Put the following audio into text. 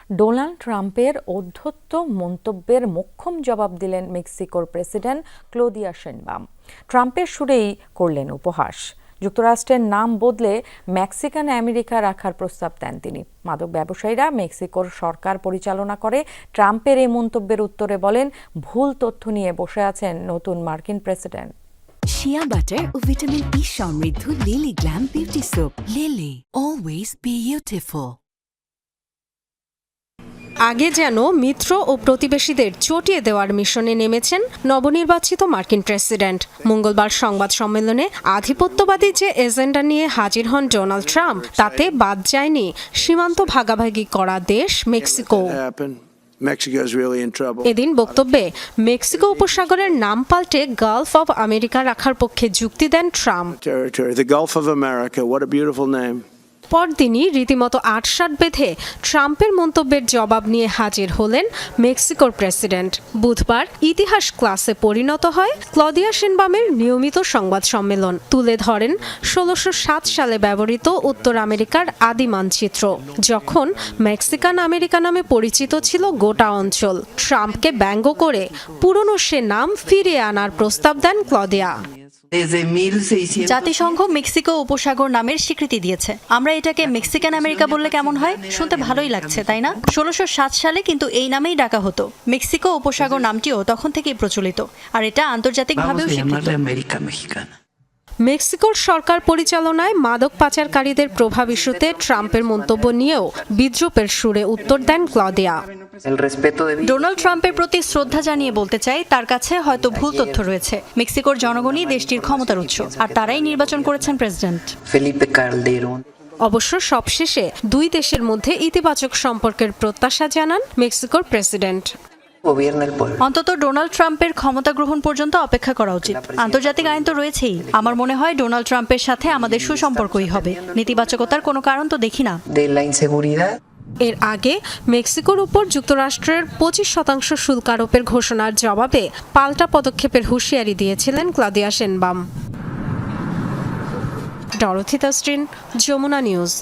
Donald ট্রাম্পের অধ্যত্ত মন্তব্যের মোক্ষম জবাব দিলেন মেক্সিকোর প্রেসিডেন্ট ক্লদিয়া শেনবাম। ট্রাম্পের সুরেই করলেন উপহাস। যুক্তরাষ্ট্রের নাম বদলে মেক্সিকান আমেরিকা রাখার প্রস্তাব দেন তিনি। মাদক ব্যবসায়ীরা মেক্সিকোর সরকার পরিচালনা করে। ট্রাম্পের এই মন্তব্যের উত্তরে বলেন, ভুল তথ্য নিয়ে বসে আছেন নতুন মার্কিন প্রেসিডেন্ট। শিয়া বাটার ও ভিটামিন ই সমৃদ্ধ lily glam beauty soap. Lily, always beautiful. আগে যেন মিত্র ও প্রতিবেশীদের চটিয়ে দেওয়ার মিশনে নেমেছেন নবনির্বাচিত মার্কিন প্রেসিডেন্ট। মঙ্গলবার সংবাদ সম্মেলনে আধিপত্যবাদী যে এজেন্ডা নিয়ে হাজির হন ডোনাল্ড ট্রাম্প, তাতে বাদ যায়নি সীমান্ত ভাগাভাগি করা দেশ মেক্সিকো। এদিন বক্তব্যে মেক্সিকো উপসাগরের নাম পাল্টে গালফ অব আমেরিকা রাখার পক্ষে যুক্তি দেন ট্রাম্প। পরদিনই রীতিমতো আটসাট বেঁধে ট্রাম্পের মন্তব্যের জবাব নিয়ে হাজির হলেন মেক্সিকোর প্রেসিডেন্ট। বুধবার ইতিহাস ক্লাসে পরিণত হয় ক্লদিয়া শেনবামের নিয়মিত সংবাদ সম্মেলন। তুলে ধরেন ১৬০৭ সালে ব্যবহৃত উত্তর আমেরিকার আদি মানচিত্র, যখন মেক্সিকান আমেরিকা নামে পরিচিত ছিল গোটা অঞ্চল। ট্রাম্পকে ব্যঙ্গ করে পুরনো সে নাম ফিরিয়ে আনার প্রস্তাব দেন ক্লদিয়া। জাতিসংঘ মেক্সিকো উপসাগর নামের স্বীকৃতি দিয়েছে। আমরা এটাকে মেক্সিকান আমেরিকা বললে কেমন হয়? শুনতে ভালোই লাগছে, তাই না? ১৬০৭ সালে কিন্তু এই নামেই ডাকা হতো। মেক্সিকো উপসাগর নামটিও তখন থেকেই প্রচলিত, আর এটা আন্তর্জাতিকভাবেও স্বীকৃত। মেক্সিকোর সরকার পরিচালনায় মাদক পাচারকারীদের প্রভাব ইস্যুতে ট্রাম্পের মন্তব্য নিয়েও বিদ্রূপের সুরে উত্তর দেন ক্লদিয়া। ডোনাল্ড ট্রাম্পের প্রতি শ্রদ্ধা জানিয়ে বলতে চাই, তার কাছে হয়তো ভুল তথ্য রয়েছে। মেক্সিকোর জনগণই দেশটির ক্ষমতার উৎস, আর তারাই নির্বাচন করেছেন প্রেসিডেন্ট। অবশ্য সবশেষে দুই দেশের মধ্যে ইতিবাচক সম্পর্কের প্রত্যাশা জানান মেক্সিকোর প্রেসিডেন্ট। অন্তত ডোনাল্ড ট্রাম্পের ক্ষমতা গ্রহণ পর্যন্ত অপেক্ষা করা উচিত। আন্তর্জাতিক আইন তো রয়েছেই। আমার মনে হয় ডোনাল্ড ট্রাম্পের সাথে আমাদের সুসম্পর্কই হবে। নেতিবাচকতার কোনো কারণ তো দেখি না। এর আগে মেক্সিকোর উপর যুক্তরাষ্ট্রের ২৫% শুল্ক আরোপের ঘোষণার জবাবে পাল্টা পদক্ষেপের হুঁশিয়ারি দিয়েছিলেন Claudia Sheinbaum. Dorothy Tasrin, Jamuna news.